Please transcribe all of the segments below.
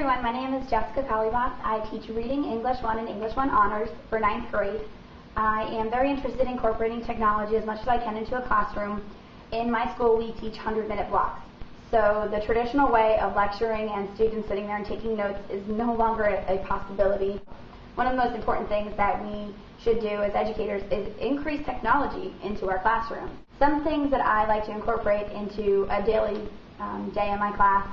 everyone, my name is Jessica Kalibas. I teach Reading English 1 and English 1 Honors for 9th grade. I am very interested in incorporating technology as much as I can into a classroom. In my school, we teach 100-minute blocks. So the traditional way of lecturing and students sitting there and taking notes is no longer a possibility. One of the most important things that we should do as educators is increase technology into our classroom. Some things that I like to incorporate into a daily day in my class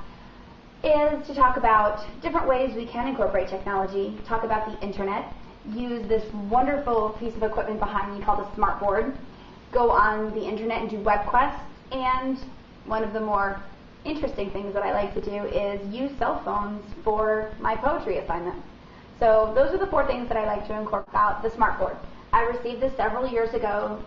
is to talk about different ways we can incorporate technology, talk about the internet, use this wonderful piece of equipment behind me called a smartboard, go on the internet and do web quests, and one of the more interesting things that I like to do is use cell phones for my poetry assignments. So those are the 4 things that I like to incorporate about the smartboard. I received this several years ago.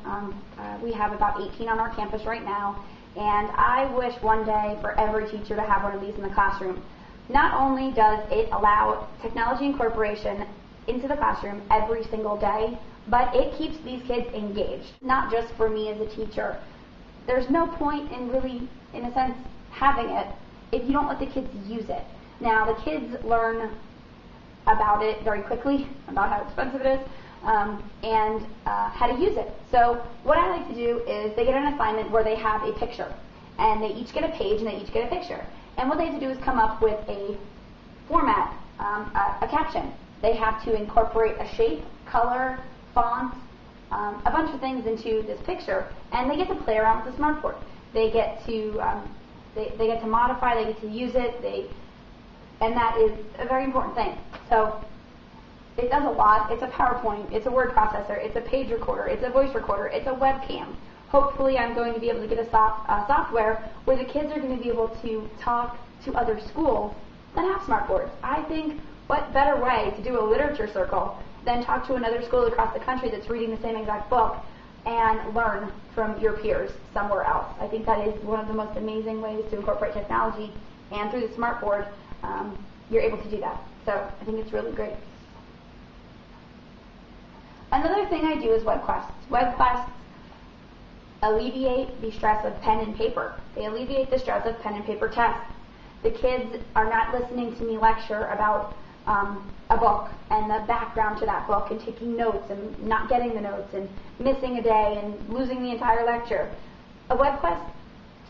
We have about 18 on our campus right now. And I wish one day for every teacher to have one of these in the classroom. Not only does it allow technology incorporation into the classroom every single day, but it keeps these kids engaged, not just for me as a teacher. There's no point in really, in a sense, having it if you don't let the kids use it. Now, the kids learn about it very quickly, about how expensive it is, and how to use it. So what I like to do is they get an assignment where they have a picture, and they each get a page and they each get a picture. And what they have to do is come up with a format, a caption. They have to incorporate a shape, color, font, a bunch of things into this picture, and they get to play around with the smartboard. They get to they get to modify, they get to use it, and that is a very important thing. So it does a lot. It's a PowerPoint, it's a word processor, it's a page recorder, it's a voice recorder, it's a webcam. Hopefully I'm going to be able to get a software where the kids are going to be able to talk to other schools that have smartboards. I think what better way to do a literature circle than talk to another school across the country that's reading the same exact book and learn from your peers somewhere else. I think that is one of the most amazing ways to incorporate technology, and through the smartboard you're able to do that. So I think it's really great. Another thing I do is web quests. Web quests alleviate the stress of pen and paper. They alleviate the stress of pen and paper tests. The kids are not listening to me lecture about a book and the background to that book and taking notes and not getting the notes and missing a day and losing the entire lecture. A web quest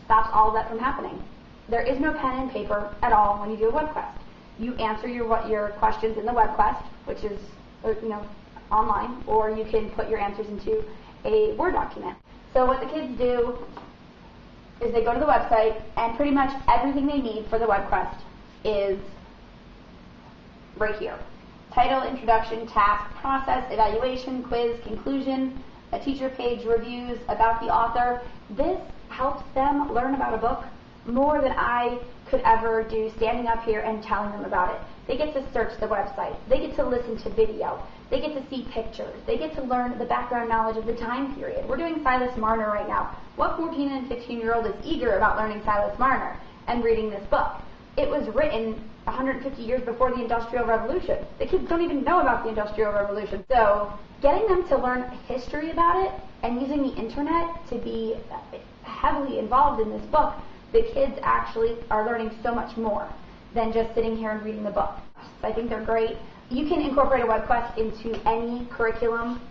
stops all of that from happening. There is no pen and paper at all when you do a web quest. You answer your questions in the web quest, which is online, or you can put your answers into a Word document. So what the kids do is they go to the website, and pretty much everything they need for the web quest is right here. Title, introduction, task, process, evaluation, quiz, conclusion, a teacher page, reviews, about the author. This helps them learn about a book more than I could ever do standing up here and telling them about it. They get to search the website. They get to listen to video. They get to see pictures. They get to learn the background knowledge of the time period. We're doing Silas Marner right now. What 14 and 15-year-old is eager about learning Silas Marner and reading this book? It was written 150 years before the Industrial Revolution. The kids don't even know about the Industrial Revolution. So getting them to learn history about it and using the internet to be heavily involved in this book, the kids actually are learning so much more than just sitting here and reading the book. So I think they're great. You can incorporate a web quest into any curriculum,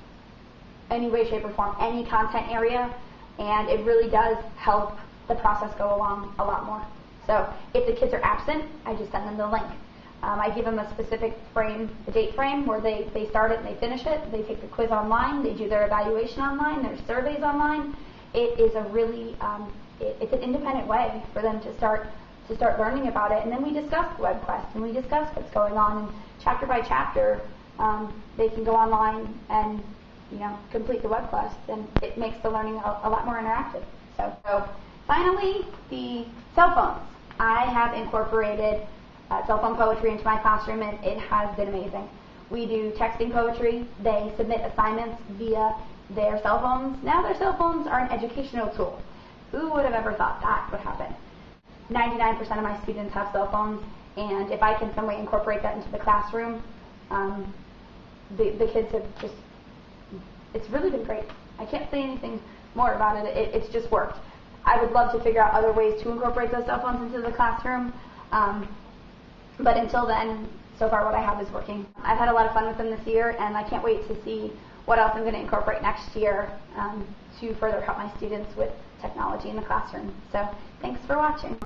any way, shape, or form, any content area, and it really does help the process go along a lot more. So if the kids are absent, I just send them the link. I give them a specific frame, a date frame, where they start it and they finish it. They take the quiz online, they do their evaluation online, their surveys online. It is a really, it's an independent way for them to start learning about it. And then we discuss the web quest, and we discuss what's going on. And chapter by chapter, they can go online and complete the web quest, and it makes the learning a lot more interactive. So finally, the cell phones. I have incorporated cell phone poetry into my classroom, and it has been amazing. We do texting poetry. They submit assignments via their cell phones. Now their cell phones are an educational tool. Who would have ever thought that would happen? 99% of my students have cell phones, and if I can some way incorporate that into the classroom, the kids have just, it's really been great. I can't say anything more about it. It's just worked. I would love to figure out other ways to incorporate those cell phones into the classroom. But until then, so far what I have is working. I've had a lot of fun with them this year, and I can't wait to see what else I'm going to incorporate next year to further help my students with technology in the classroom. So thanks for watching.